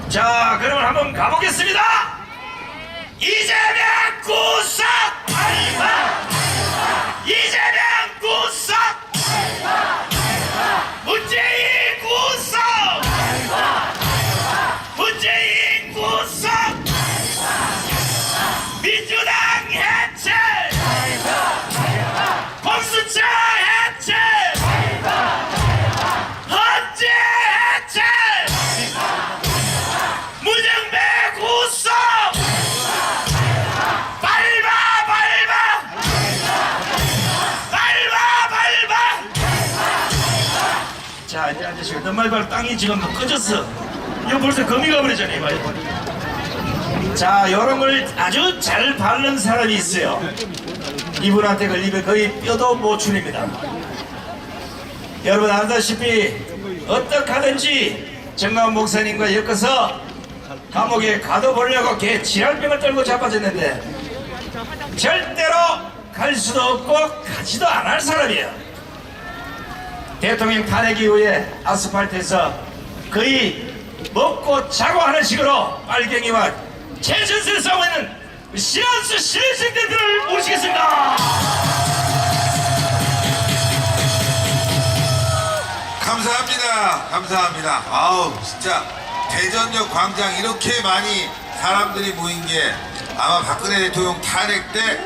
자, 그러면 한번 가보겠습니다. 이재명 구석 발바, 이재명 구석, 문재인 구석, 문재인 구석, 민주당 해체, 공수처 해체, 헌재 해체, 문영배 구속, 밟아 밟아, 밟아 밟아. 자, 이제 아저씨가 너말발 땅이 지금 꺼졌어. 이거 벌써 거미 가버리잖아요. 이봐요. 자, 요런 걸 아주 잘 바르는 사람이 있어요. 이분한테 걸리면 거의 뼈도 못 추립니다. 여러분 알다시피 어떻게 하든지 정광훈 목사님과 엮어서 감옥에 가둬보려고 개 지랄병을 떨고 자빠졌는데 절대로 갈 수도 없고 가지도 안 할 사람이에요. 대통령 탄핵 이후에 아스팔트에서 거의 먹고 자고 하는 식으로 빨갱이와 최전선에 싸우고 있는 시한수 신생대들을 모시겠습니다. 감사합니다. 감사합니다. 아우 진짜 대전역 광장 이렇게 많이 사람들이 모인 게 아마 박근혜 대통령 탄핵 때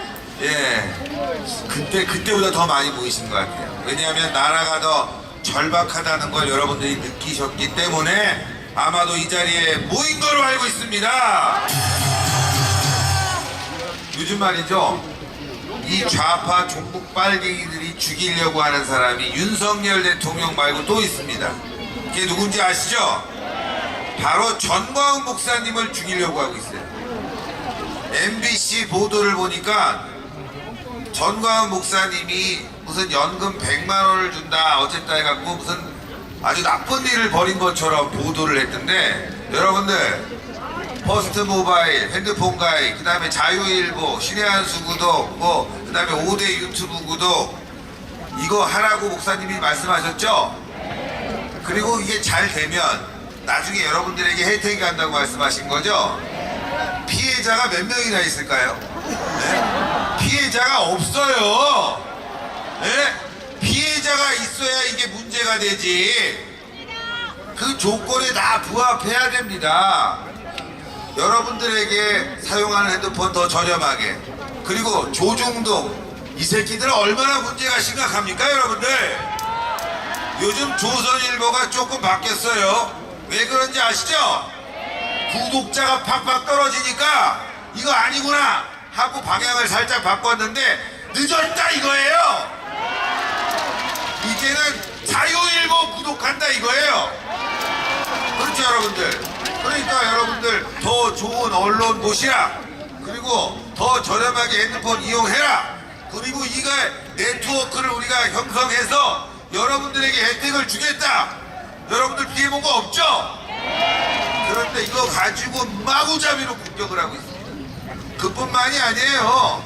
그때보다 더 많이 모이신 것 같아요. 왜냐하면 나라가 더 절박하다는 걸 여러분들이 느끼셨기 때문에 아마도 이 자리에 모인 걸로 알고 있습니다. 요즘 말이죠, 이 좌파 종북 빨갱이들이 죽이려고 하는 사람이 윤석열 대통령 말고 또 있습니다. 그게 누군지 아시죠? 바로 전광훈 목사님을 죽이려고 하고 있어요. MBC 보도를 보니까 전광훈 목사님이 무슨 연금 100만 원을 준다 어쨌다 해갖고 무슨 아주 나쁜 일을 벌인 것처럼 보도를 했던데, 여러분들 퍼스트 모바일, 핸드폰 가입, 그 다음에 자유일보, 신의 한수 구독, 그 다음에 5대 유튜브 구독, 이거 하라고 목사님이 말씀하셨죠? 그리고 이게 잘 되면 나중에 여러분들에게 혜택이 간다고 말씀하신 거죠? 피해자가 몇 명이나 있을까요? 네? 피해자가 없어요. 네? 피해자가 있어야 이게 문제가 되지. 그 조건에 다 부합해야 됩니다. 여러분들에게 사용하는 핸드폰 더 저렴하게, 그리고 조중동 이 새끼들은 얼마나 문제가 심각합니까 여러분들? 요즘 조선일보가 조금 바뀌었어요. 왜 그런지 아시죠? 구독자가 팍팍 떨어지니까 이거 아니구나 하고 방향을 살짝 바꿨는데 늦었다 이거예요. 이제는 자유일보 구독한다 이거예요. 그렇죠 여러분들? 그러니까 여러분들 더 좋은 언론 보시라, 그리고 더 저렴하게 핸드폰 이용해라, 그리고 이거 네트워크를 우리가 형성해서 여러분들에게 혜택을 주겠다. 여러분들 피해본 거 없죠? 그런데 이거 가지고 마구잡이로 공격을 하고 있습니다. 그뿐만이 아니에요.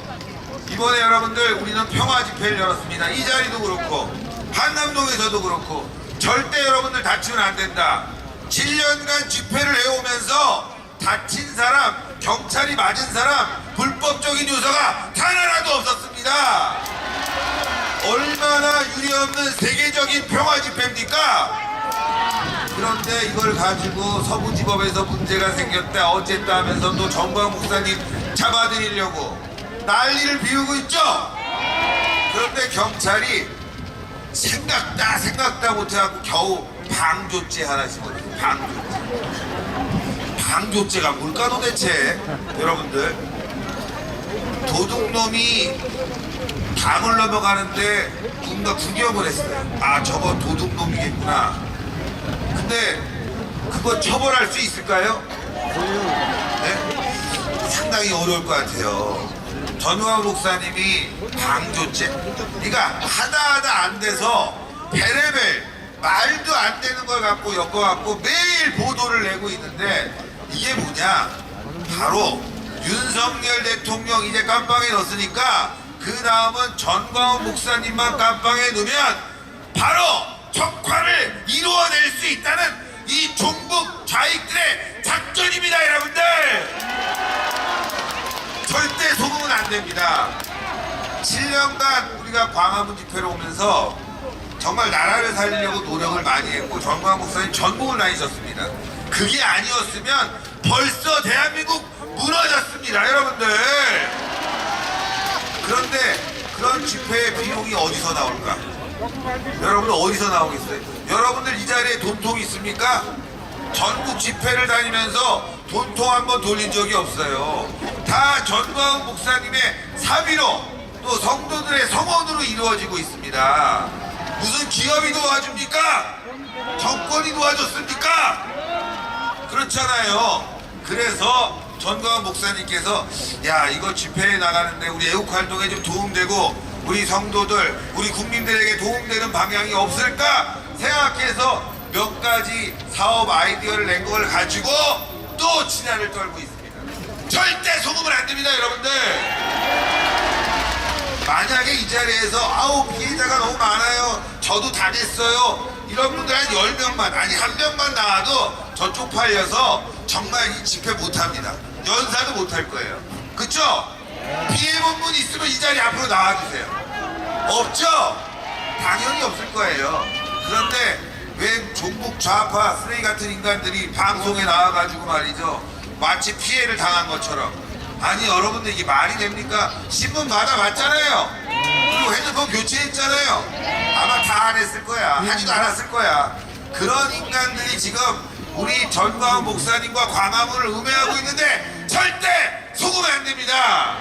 이번에 여러분들 우리는 평화 집회를 열었습니다. 이 자리도 그렇고 한남동에서도 그렇고 절대 여러분들 다치면 안 된다. 7년간 집회를 해오면서 다친 사람, 경찰이 맞은 사람, 불법적인 요소가 단 하나도 없었습니다. 얼마나 유례없는 세계적인 평화 집회입니까? 그런데 이걸 가지고 서부지법에서 문제가 생겼다 어쨌다 하면서 또 전광훈 목사님 잡아들이려고 난리를 피우고 있죠? 그런데 경찰이 생각다 못해갖고 겨우 방조죄 하나 집어넣어요. 방조죄가 뭘까 도대체? 여러분들, 도둑놈이 강을 넘어가는데 누군가 구경을 했어요. 아 저거 도둑놈이겠구나. 근데 그거 처벌할 수 있을까요? 네? 상당히 어려울 것 같아요. 전광훈 목사님이 방조죄, 그러니까 하다 안 돼서 베레벨 말도 안 되는 걸 갖고 엮어갖고 매일 보도를 내고 있는데, 이게 뭐냐? 바로 윤석열 대통령 이제 깜빵에 넣었으니까 그 다음은 전광훈 목사님만 깜빵에 넣으면 바로 척화를 이루어낼 수 있다는 이 종북 좌익들의 작전 됩니다. 7년간 우리가 광화문 집회로 오면서 정말 나라를 살리려고 노력을 많이 했고 전광 목사님 전국을 다니셨습니다. 그게 아니었으면 벌써 대한민국 무너졌습니다, 여러분들. 그런데 그런 집회의 비용이 어디서 나올까? 여러분들 어디서 나오겠어요? 여러분들 이 자리에 돈통 있습니까? 전국 집회를 다니면서 돈통 한번 돌린 적이 없어요. 다 전광훈 목사님의 사비로 또 성도들의 성원으로 이루어지고 있습니다. 무슨 기업이 도와줍니까? 정권이 도와줬습니까? 그렇잖아요. 그래서 전광훈 목사님께서 야, 이거 집회에 나가는데 우리 애국 활동에 좀 도움되고 우리 성도들, 우리 국민들에게 도움되는 방향이 없을까 생각해서 몇 가지 사업 아이디어를 낸 걸 가지고 또 진화를 떨고 있습니다. 절대 속으면 안 됩니다, 여러분들. 만약에 이 자리에서 아우 피해자가 너무 많아요, 저도 당했어요, 이런 분들 한 10명만, 아니 1명만 나와도 저 쪽팔려서 정말 이 집회 못합니다. 연사도 못할 거예요. 그쵸? 피해본 분 있으면 이 자리 앞으로 나와주세요. 없죠? 당연히 없을 거예요. 그런데 왜 종북 좌파 쓰레기 같은 인간들이 방송에 나와가지고 말이죠, 마치 피해를 당한 것처럼. 아니 여러분들 이게 말이 됩니까? 신문 받아봤잖아요. 그리고 핸드폰 교체했잖아요. 아마 다 안 했을 거야. 하지도 않았을 거야. 그런 인간들이 지금 우리 전광훈 목사님과 광화문을 음해하고 있는데 절대 속으면 안 됩니다.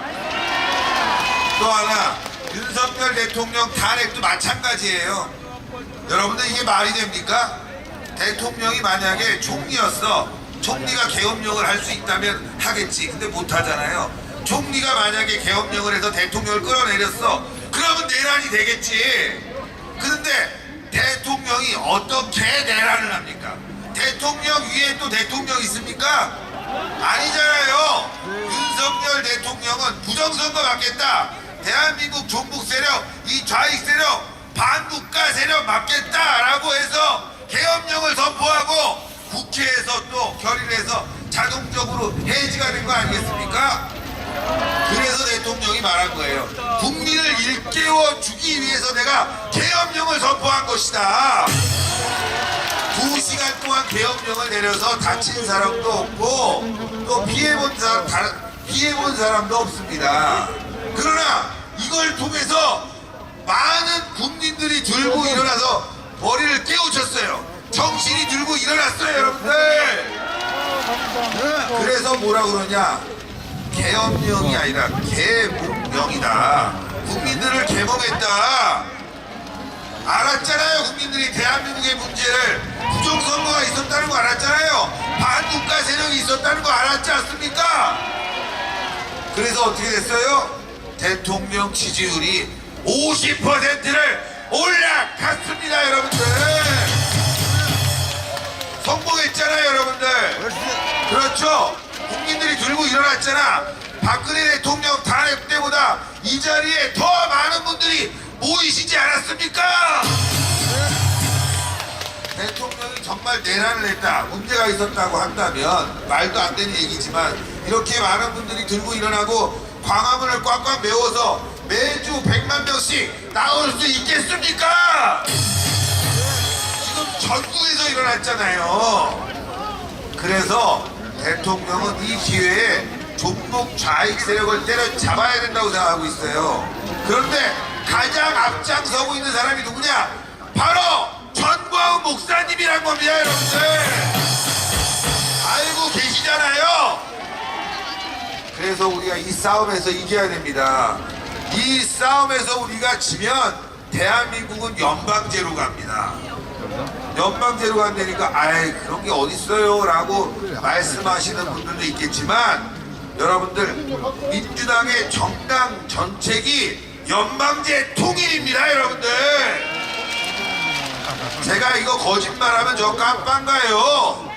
또 하나, 윤석열 대통령 탄핵도 마찬가지예요. 여러분들 이게 말이 됩니까? 대통령이 만약에 총리였어, 총리가 계엄령을 할 수 있다면 하겠지. 근데 못하잖아요. 총리가 만약에 계엄령을 해서 대통령을 끌어내렸어, 그러면 내란이 되겠지. 그런데 대통령이 어떻게 내란을 합니까? 대통령 위에 또 대통령 있습니까? 아니잖아요. 윤석열 대통령은 부정선거 맞겠다, 대한민국 종북 세력, 이 좌익 세력, 반국가 세력 맞겠다라고 해서 계엄령을 선포하고 국회에서 또 결의를 해서 자동적으로 해지가 된 거 아니겠습니까? 그래서 대통령이 말한 거예요. 국민을 일깨워 주기 위해서 내가 계엄령을 선포한 것이다. 2시간 동안 계엄령을 내려서 다친 사람도 없고 또 피해본 사람도 없습니다. 그러나 이걸 통해서 많은 국민들이 들고 일어나서 머리를 깨우쳤어요. 정신이 들고 일어났어요, 여러분들. 그래서 뭐라 그러냐, 계엄령이 아니라 계몽령이다. 국민들을 계몽했다. 알았잖아요. 국민들이 대한민국의 문제를, 부정선거가 있었다는 거 알았잖아요. 반국가 세력이 있었다는 거 알았지 않습니까? 그래서 어떻게 됐어요? 대통령 지지율이 50%를 올라갔습니다, 여러분들. 성공했잖아요, 여러분들. 그렇죠? 국민들이 들고 일어났잖아. 박근혜 대통령 탄핵 때보다 이 자리에 더 많은 분들이 모이시지 않았습니까? 대통령이 정말 내란을 했다, 문제가 있었다고 한다면 말도 안 되는 얘기지만 이렇게 많은 분들이 들고 일어나고 광화문을 꽉꽉 메워서 매주 100만 명씩 나올 수 있겠습니까? 지금 전국에서 일어났잖아요. 그래서 대통령은 이 기회에 종북 좌익 세력을 때려잡아야 된다고 생각하고 있어요. 그런데 가장 앞장서고 있는 사람이 누구냐? 바로 전광훈 목사님이란 겁니다, 여러분들. 알고 계시잖아요. 그래서 우리가 이 싸움에서 이겨야 됩니다. 이 싸움에서 우리가 지면 대한민국은 연방제로 갑니다. 연방제로 간다니까 아이 그런 게 어딨어요 라고 말씀하시는 분들도 있겠지만, 여러분들 민주당의 정당 정책이 연방제 통일입니다, 여러분들. 제가 이거 거짓말하면 저 깜빵가요.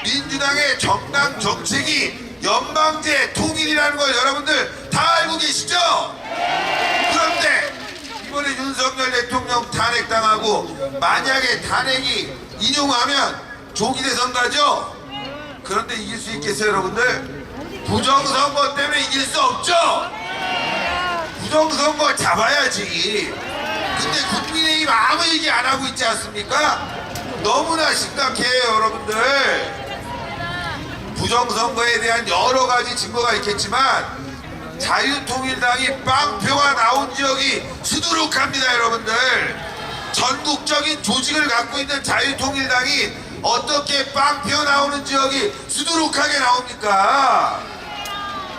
민주당의 정당 정책이 연방제 통일이라는 걸 여러분들 다 알고 계시죠? 그런데 이번에 윤석열 대통령 탄핵당하고 만약에 탄핵이 인용하면 조기 대선 가죠? 그런데 이길 수 있겠어요, 여러분들? 부정선거 때문에 이길 수 없죠? 부정선거 잡아야지. 근데 국민의힘 아무 얘기 안 하고 있지 않습니까? 너무나 심각해요, 여러분들. 부정선거에 대한 여러 가지 증거가 있겠지만 자유통일당이 빵표가 나온 지역이 수두룩합니다, 여러분들. 전국적인 조직을 갖고 있는 자유통일당이 어떻게 빵표 나오는 지역이 수두룩하게 나옵니까?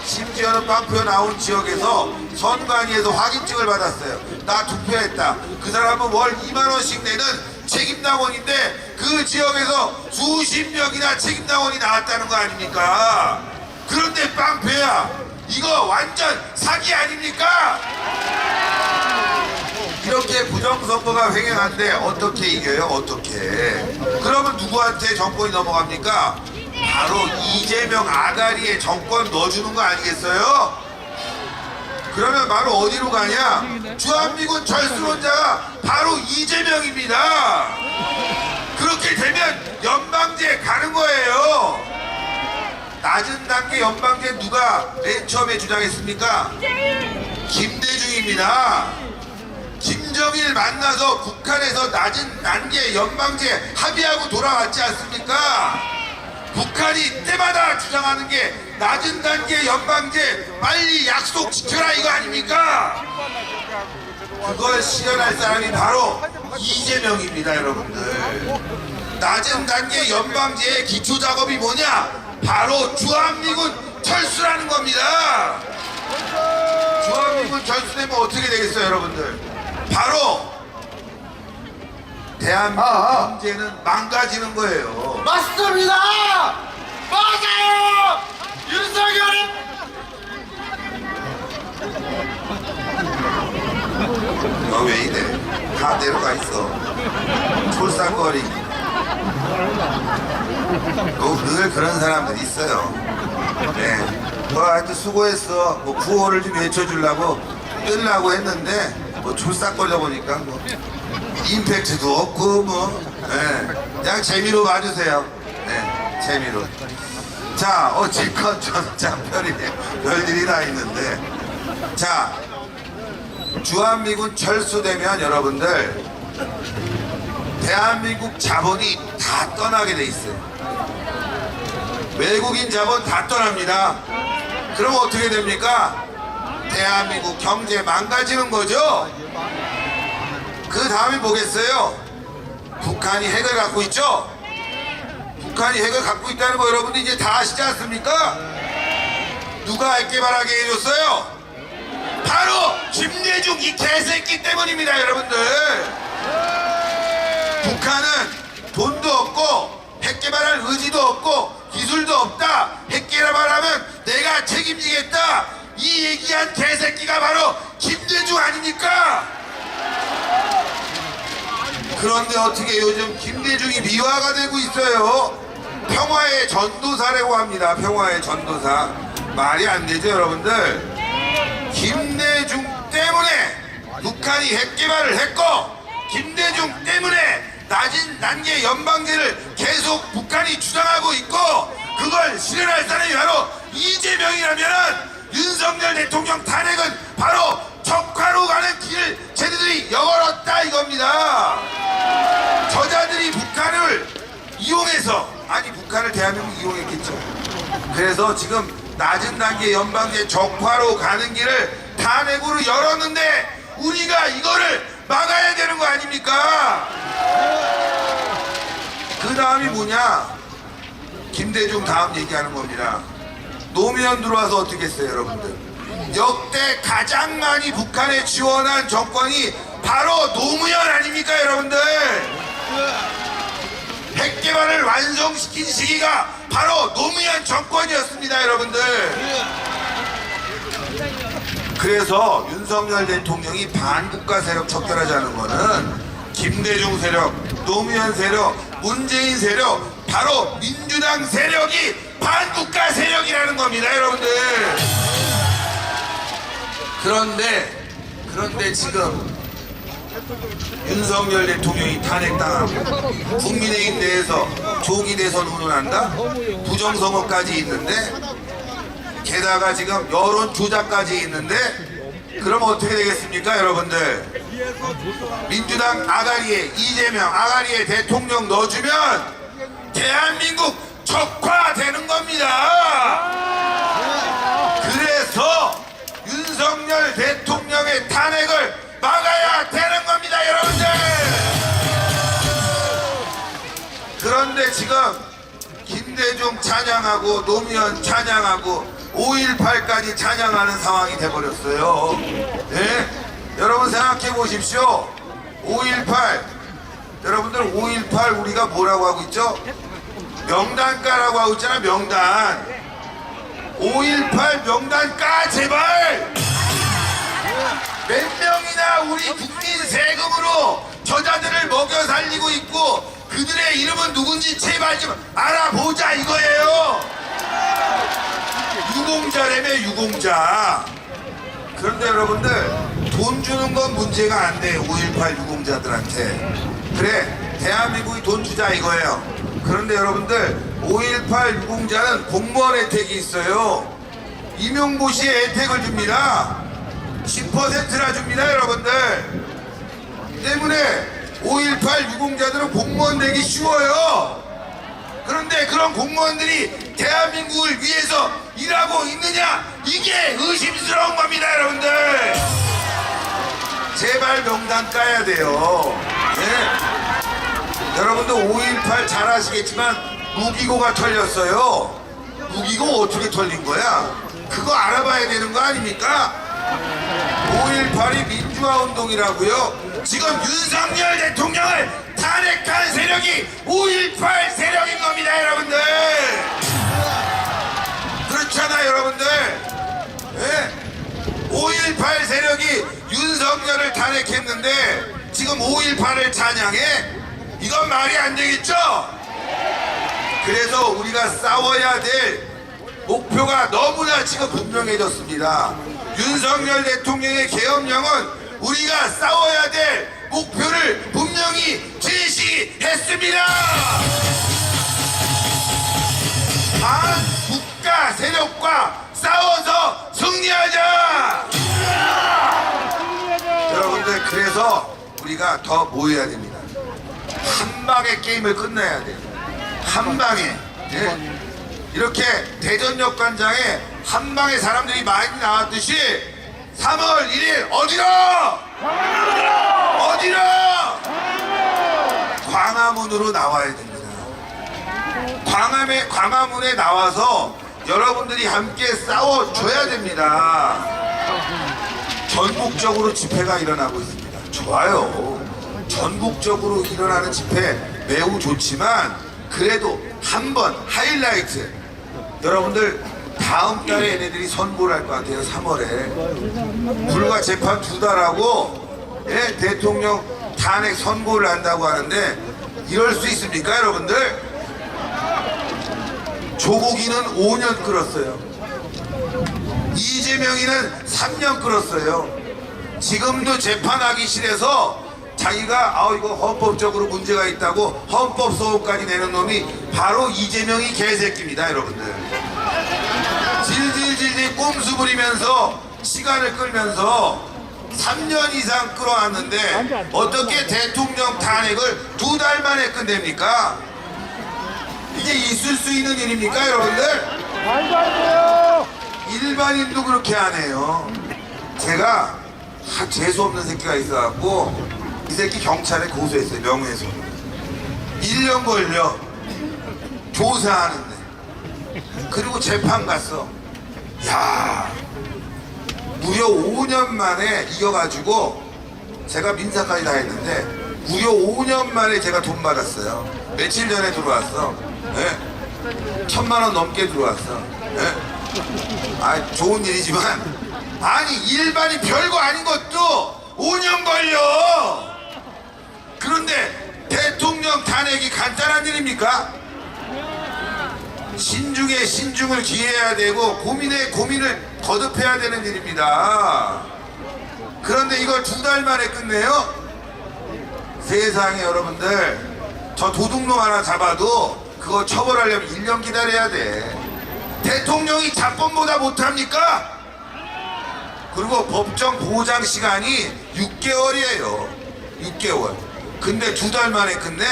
심지어는 빵표 나온 지역에서 선관위에서 확인증을 받았어요. 나 투표했다. 그 사람은 월 2만 원씩 내는 책임당원인데 그 지역에서 수십 명이나 책임당원이 나왔다는 거 아닙니까? 그런데 빵표야. 이거 완전 사기 아닙니까? 이렇게 부정선거가 횡행한데 어떻게 이겨요? 어떻게? 그러면 누구한테 정권이 넘어갑니까? 바로 이재명 아가리에 정권 넣어주는 거 아니겠어요? 그러면 바로 어디로 가냐? 주한미군 철수론자가 바로 이재명입니다. 그렇게 되면 연방제 가는 거예요. 낮은 단계 연방제 누가 맨 처음에 주장했습니까? 김대중입니다. 김정일 만나서 북한에서 낮은 단계 연방제 합의하고 돌아왔지 않습니까? 북한이 때마다 주장하는 게 낮은 단계 연방제 빨리 약속 지켜라 이거 아닙니까? 그걸 실현할 사람이 바로 이재명입니다, 여러분들. 낮은 단계 연방제의 기초 작업이 뭐냐? 바로 주한미군 철수라는 겁니다. 주한미군 철수되면 어떻게 되겠어요, 여러분들? 바로 대한민국 경제는 망가지는 거예요. 맞습니다! 맞아요! 윤석열이 너 왜 이래? 다 내려가 있어. 촐싹거리. 늘 그런 사람들이 있어요. 네. 뭐 하여튼 수고했어. 뭐 구호를 좀 외쳐주려고 뜨려고 했는데 뭐 촐싹거려 보니까 뭐 임팩트도 없고 뭐. 네. 그냥 재미로 봐주세요. 네. 재미로. 자, 어쨌건 저는 참 별일이 다 있는데. 자, 주한미군 철수되면 여러분들 대한민국 자본이 다 떠나게 돼 있어요. 외국인 자본 다 떠납니다. 그럼 어떻게 됩니까? 대한민국 경제 망가지는 거죠. 그 다음에 뭐겠어요? 북한이 핵을 갖고 있죠. 북한이 핵을 갖고 있다는 거 여러분들 이제 다 아시지 않습니까? 누가 핵 개발하게 해줬어요? 바로 김대중 이 개새끼 때문입니다, 여러분들. 북한은 돈도 없고 핵 개발할 의지도 없고 기술도 없다. 핵 개발하면 내가 책임지겠다. 이 얘기한 개새끼가 바로 김대중 아닙니까? 그런데 어떻게 요즘 김대중이 미화가 되고 있어요. 평화의 전도사라고 합니다. 평화의 전도사. 말이 안 되죠, 여러분들. 김대중 때문에 북한이 핵 개발을 했고 김대중 때문에 낮은 단계 연방제를 계속 북한이 주장하고 있고 그걸 실현할 사람이 바로 이재명이라면 윤석열 대통령 탄핵은 바로 적화로 가는 길을 쟤네들이 열었다 이겁니다. 저자들이 북한을 이용해서 아니 북한을 대한민국 이용했겠죠. 그래서 지금 낮은 단계 연방제 적화로 가는 길을 탄핵으로 열었는데 우리가 이거를 막아야 되는 거 아닙니까? 그 다음이 뭐냐? 김대중 다음 얘기하는 겁니다. 노무현 들어와서 어떻게 했어요, 여러분들? 역대 가장 많이 북한에 지원한 정권이 바로 노무현 아닙니까, 여러분들? 핵 개발을 완성시킨 시기가 바로 노무현 정권이었습니다, 여러분들. 그래서 윤석열 대통령이 반국가 세력 척결하자는 거는 김대중 세력, 노무현 세력, 문재인 세력, 바로 민주당 세력이 반국가 세력이라는 겁니다, 여러분들. 그런데 지금 윤석열 대통령이 탄핵당하고 국민의힘 내에서 조기 대선 운운한다? 부정선거까지 있는데 게다가 지금 여론 조작까지 있는데 그럼 어떻게 되겠습니까, 여러분들? 민주당 아가리에 이재명 아가리에 대통령 넣어주면 대한민국 적화되는 겁니다. 그래서 윤석열 대통령의 탄핵을 막아야 되는 겁니다, 여러분들. 그런데 지금 김대중 찬양하고 노무현 찬양하고 5.18까지 찬양하는 상황이 돼버렸어요. 네? 여러분 생각해 보십시오. 5.18 여러분들 5.18 우리가 뭐라고 하고 있죠? 명단가라고 하고 있잖아. 명단. 5.18 명단가 제발. 몇 명이나 우리 국민 세금으로 저자들을 먹여 살리고 있고 그들의 이름은 누군지 제발 좀 알아보자 이거예요. 유공자라며 유공자. 그런데 여러분들 돈 주는 건 문제가 안 돼. 5.18 유공자들한테. 그래 대한민국이 돈 주자 이거예요. 그런데 여러분들 5.18 유공자는 공무원 혜택이 있어요. 임용보 씨의 혜택을 줍니다. 10%나 줍니다, 여러분들. 때문에 5.18 유공자들은 공무원 되기 쉬워요. 그런데 그런 공무원들이 대한민국을 위해서 일하고 있느냐? 이게 의심스러운 겁니다, 여러분들. 제발 명단 까야 돼요. 네? 여러분들 5.18 잘 아시겠지만 무기고가 털렸어요. 무기고 어떻게 털린 거야? 그거 알아봐야 되는 거 아닙니까? 5.18이 민주화 운동이라고요? 지금 윤석열 대통령을 탄핵한 세력이 5.18 세력인 겁니다, 여러분들. 그렇잖아, 여러분들. 네? 5.18 세력이 윤석열을 탄핵했는데 지금 5.18을 찬양해? 이건 말이 안 되겠죠? 그래서 우리가 싸워야 될 목표가 너무나 지금 분명해졌습니다. 윤석열 대통령의 계엄령은 우리가 싸워야 될 목표를 분명히 제시했습니다. 반국가 세력과 싸워서 승리하자. 여러분들 그래서 우리가 더 모여야 됩니다. 한 방에 게임을 끝내야 돼요. 한 방에. 네? 이렇게 대전역 관장에 한 방에 사람들이 많이 나왔듯이 3월 1일 어디로? 어디로? 광화문으로 나와야 됩니다. 광화문에 나와서 여러분들이 함께 싸워줘야 됩니다. 전국적으로 집회가 일어나고 있습니다. 좋아요. 전국적으로 일어나는 집회 매우 좋지만 그래도 한 번 하이라이트. 여러분들 다음 달에 얘네들이 선고를 할 것 같아요. 3월에 불과 재판 2달 하고 예? 대통령 탄핵 선고를 한다고 하는데 이럴 수 있습니까, 여러분들? 조국이는 5년 끌었어요. 이재명이는 3년 끌었어요. 지금도 재판하기 싫어서 자기가 이거 헌법적으로 문제가 있다고 헌법소원까지 내는 놈이 바로 이재명이 개새끼입니다, 여러분들. 질질질질 꼼수 부리면서 시간을 끌면서 3년 이상 끌어왔는데 어떻게 대통령 탄핵을 2달 만에 끝냅니까? 이게 있을 수 있는 일입니까, 여러분들? 일반인도 그렇게 안 해요. 제가 재수없는 새끼가 있어갖고 이 새끼 경찰에 고소했어요. 명예훼손. 1년 걸려 조사하는데. 그리고 재판 갔어. 야, 무려 5년 만에 이겨가지고 제가 민사까지 다 했는데 무려 5년 만에 제가 돈 받았어요. 며칠 전에 들어왔어. 네? 1,000만 원 넘게 들어왔어. 네? 좋은 일이지만 아니 일반인 별거 아닌 것도 5년 걸려. 그런데 대통령 탄핵이 간단한 일입니까? 신중에 신중을 기해야 되고 고민에 고민을 거듭해야 되는 일입니다. 그런데 이걸 2달 만에 끝내요? 세상에, 여러분들, 저 도둑놈 하나 잡아도 그거 처벌하려면 1년 기다려야 돼. 대통령이 자본보다 못합니까? 그리고 법정 보장 시간이 6개월이에요. 6개월. 근데 2달 만에 끝내.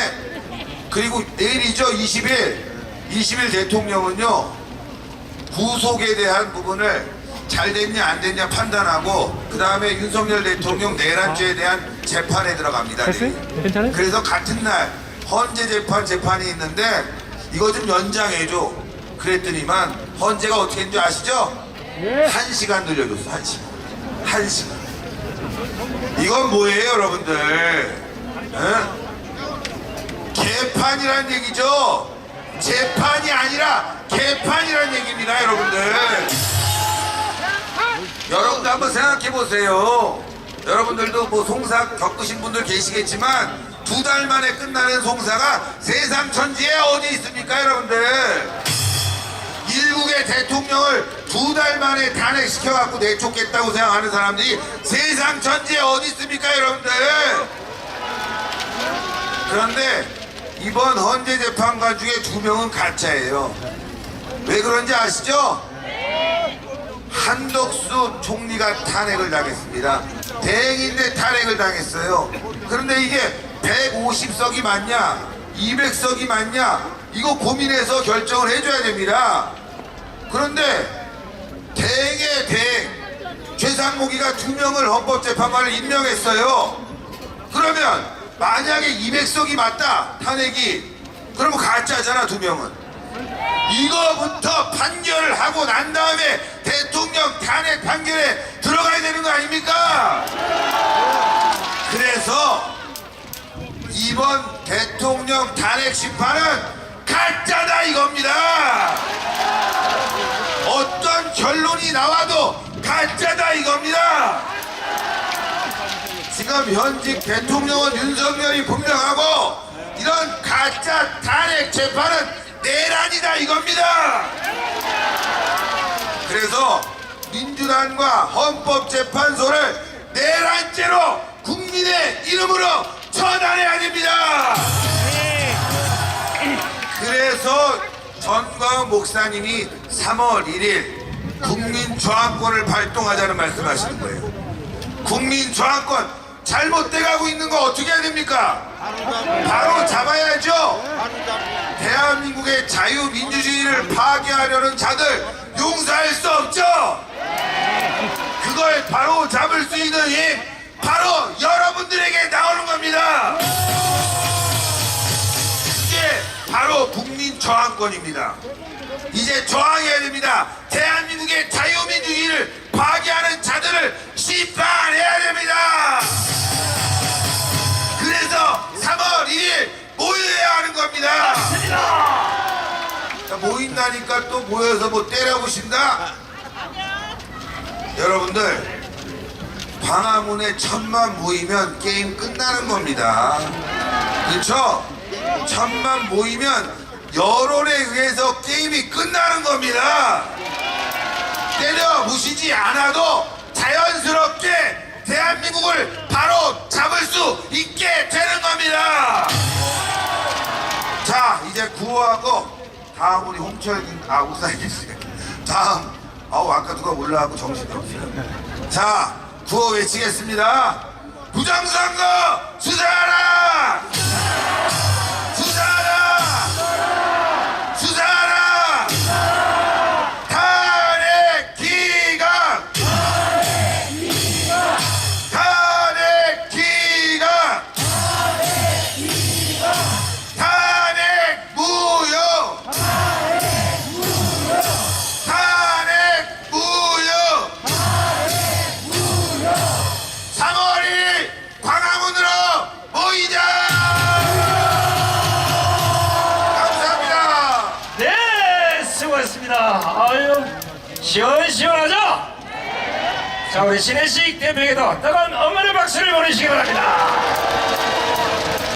그리고 내일이죠. 20일 대통령은요 구속에 대한 부분을 잘 됐냐 안 됐냐 판단하고 그 다음에 윤석열 대통령 내란죄에 대한 재판에 들어갑니다. 괜찮아요? 그래서 같은 날 헌재 재판이 있는데 이거 좀 연장해줘 그랬더니만 헌재가 어떻게 했는지 아시죠? 1시간 늘려줬어. 1시간. 이건 뭐예요 여러분들? 에? 개판이란 얘기죠. 재판이 아니라 개판이란 얘기입니다 여러분들. 여러분도 한번 생각해 보세요. 여러분들도 뭐 송사 겪으신 분들 계시겠지만 2달 만에 끝나는 송사가 세상 천지에 어디 있습니까 여러분들? 일국의 대통령을 2달 만에 탄핵시켜갖고 내쫓겠다고 생각하는 사람들이 세상 천지에 어디 있습니까 여러분들? 그런데 이번 헌재 재판관 중에 2명은 가짜예요. 왜 그런지 아시죠? 한덕수 총리가 탄핵을 당했습니다. 대행인데 탄핵을 당했어요. 그런데 이게 150석이 맞냐 200석이 맞냐 이거 고민해서 결정을 해줘야 됩니다. 그런데 대행의 대행 최상목이가 2명을 헌법재판관을 임명했어요. 그러면 만약에 200석이 맞다 탄핵이 그러면 가짜잖아 2명은. 이거부터 판결을 하고 난 다음에 대통령 탄핵 판결에 들어가야 되는 거 아닙니까? 그래서 이번 대통령 탄핵 심판은 가짜다 이겁니다. 어떤 결론이 나와도 가짜다 이겁니다. 지금 현직 대통령은 윤석열이 분명하고 이런 가짜 탄핵 재판은 내란이다 이겁니다. 그래서 민주당과 헌법재판소를 내란죄로 국민의 이름으로 처단해야 됩니다. 그래서 전광훈 목사님이 3월 1일 국민저항권을 발동하자는 말씀하시는 거예요. 국민저항권 잘못돼 가고 있는 거 어떻게 해야 됩니까? 바로 잡아야죠. 대한민국의 자유민주주의를 파괴하려는 자들 용서할 수 없죠. 그걸 바로 잡을 수 있는 힘 바로 여러분들에게 나오는 겁니다. 이게 바로 국민저항권입니다. 이제 저항해야 됩니다. 대한민국의 자유민주주의를 파괴하는 자들을 심판해야 됩니다. 그래서 3월 1일 모여야 하는 겁니다. 자, 모인다니까 또 모여서 뭐 때려부신다? 여러분들 광화문에 1000만 모이면 게임 끝나는 겁니다. 그렇죠? 1000만 모이면 여론에 의해서 게임이 끝나는 겁니다. 때려부시지 않아도 자연스럽게 대한민국을 바로 잡을 수 있게 되는 겁니다. 자 이제 구호하고 다음 우리 홍철균 우사님 다음 아까 누가 몰라갖고 정신이 없어요. 자 구호 외치겠습니다. 부정선거 수사하라! 수사하라! 수사하라! 탄핵 기각! 탄핵 기각! 탄핵 무효! 탄핵 무효! 3월 1일 광화문으로 모이자! 감사합니다. 네, 수고하셨습니다. 아유, 시원시원하죠? 자, 우리 신혜식 대표에게도 뜨거운 응원의 박수를 보내시기 바랍니다.